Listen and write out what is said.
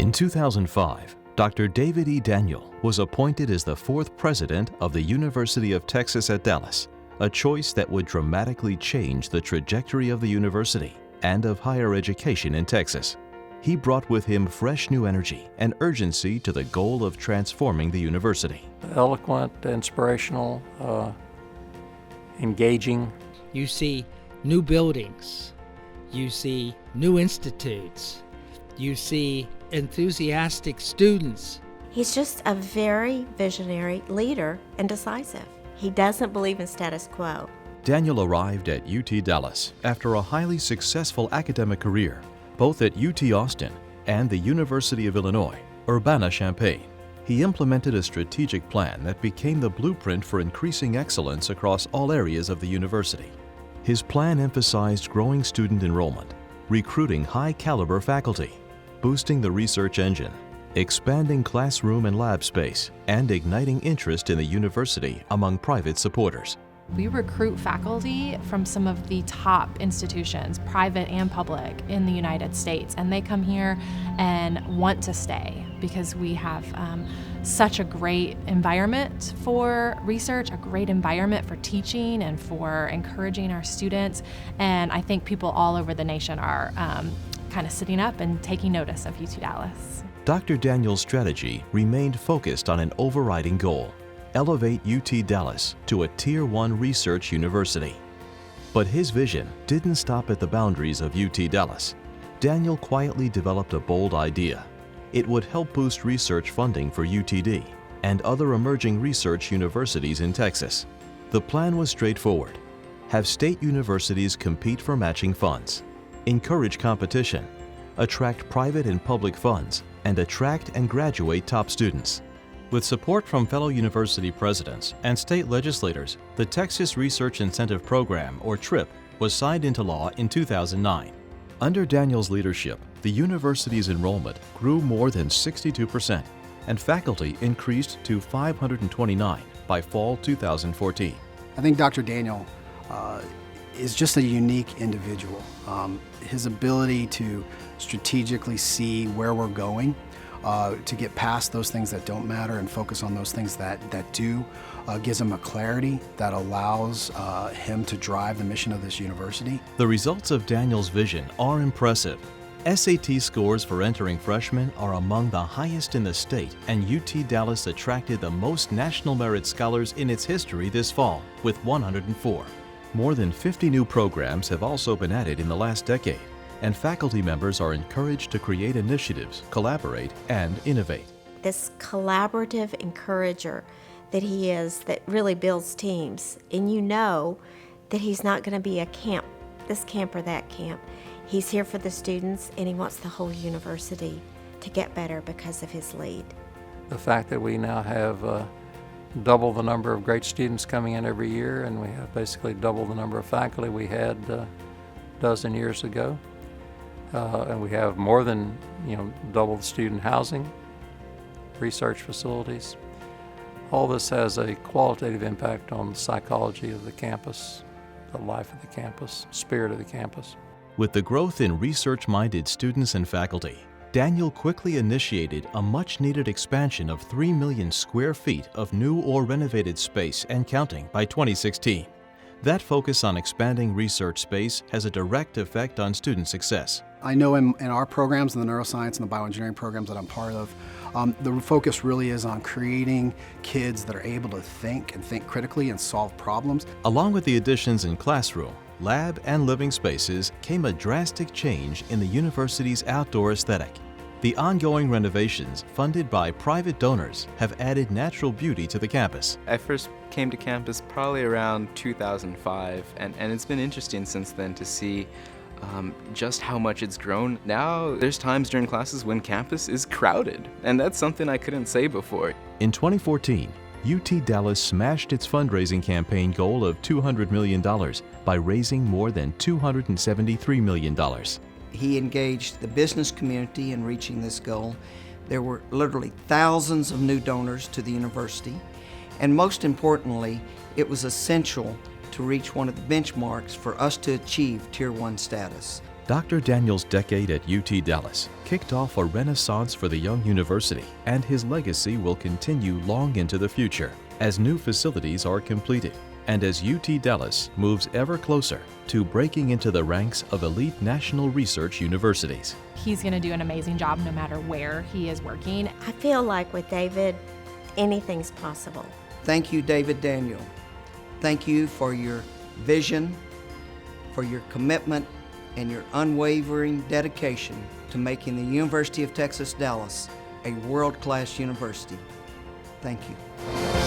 In 2005, Dr. David E. Daniel was appointed as the fourth president of the University of Texas at Dallas, a choice that would dramatically change the trajectory of the university and of higher education in Texas. He brought with him fresh new energy and urgency to the goal of transforming the university. Eloquent, inspirational, engaging. You see new buildings, you see new institutes, you see enthusiastic students. He's just a very visionary leader and decisive. He doesn't believe in status quo. Daniel arrived at UT Dallas after a highly successful academic career, both at UT Austin and the University of Illinois, Urbana-Champaign. He implemented a strategic plan that became the blueprint for increasing excellence across all areas of the university. His plan emphasized growing student enrollment, recruiting high-caliber faculty, boosting the research engine, expanding classroom and lab space, and igniting interest in the university among private supporters. We recruit faculty from some of the top institutions, private and public, in the United States, and they come here and want to stay because we have such a great environment for research, a great environment for teaching and for encouraging our students, and I think people all over the nation are kind of sitting up and taking notice of UT Dallas. Dr. Daniel's strategy remained focused on an overriding goal: elevate UT Dallas to a Tier 1 research university. But his vision didn't stop at the boundaries of UT Dallas. Daniel quietly developed a bold idea. It would help boost research funding for UTD and other emerging research universities in Texas. The plan was straightforward: have state universities compete for matching funds, encourage competition, attract private and public funds, and attract and graduate top students. With support from fellow university presidents and state legislators, the Texas Research Incentive Program, or TRIP, was signed into law in 2009. Under Daniel's leadership, the university's enrollment grew more than 62%, and faculty increased to 529 by fall 2014. I think Dr. Daniel is just a unique individual. His ability to strategically see where we're going, to get past those things that don't matter and focus on those things that do, gives him a clarity that allows him to drive the mission of this university. The results of Daniel's vision are impressive. SAT scores for entering freshmen are among the highest in the state, and UT Dallas attracted the most National Merit Scholars in its history this fall, with 104. More than 50 new programs have also been added in the last decade, and faculty members are encouraged to create initiatives, collaborate, and innovate. This collaborative encourager that he is, that really builds teams, and you know that he's not going to be a camp, this camp or that camp. He's here for the students, and he wants the whole university to get better because of his lead. The fact that we now have double the number of great students coming in every year, and we have basically double the number of faculty we had a dozen years ago. And we have more than double the student housing, research facilities. All this has a qualitative impact on the psychology of the campus, the life of the campus, spirit of the campus. With the growth in research-minded students and faculty, Daniel quickly initiated a much-needed expansion of 3 million square feet of new or renovated space and counting by 2016. That focus on expanding research space has a direct effect on student success. I know in our programs, in the neuroscience and the bioengineering programs that I'm part of, the focus really is on creating kids that are able to think critically and solve problems. Along with the additions in classroom, lab, and living spaces came a drastic change in the university's outdoor aesthetic. The ongoing renovations, funded by private donors, have added natural beauty to the campus. I first came to campus probably around 2005, and it's been interesting since then to see just how much it's grown. Now there's times during classes when campus is crowded, and that's something I couldn't say before. In 2014, UT Dallas smashed its fundraising campaign goal of $200 million by raising more than $273 million. He engaged the business community in reaching this goal. There were literally thousands of new donors to the university, and most importantly, it was essential to reach one of the benchmarks for us to achieve Tier 1 status. Dr. Daniel's decade at UT Dallas kicked off a renaissance for the young university, and his legacy will continue long into the future as new facilities are completed and as UT Dallas moves ever closer to breaking into the ranks of elite national research universities. He's going to do an amazing job no matter where he is working. I feel like with David, anything's possible. Thank you, David Daniel. Thank you for your vision, for your commitment, and your unwavering dedication to making the University of Texas Dallas a world-class university. Thank you.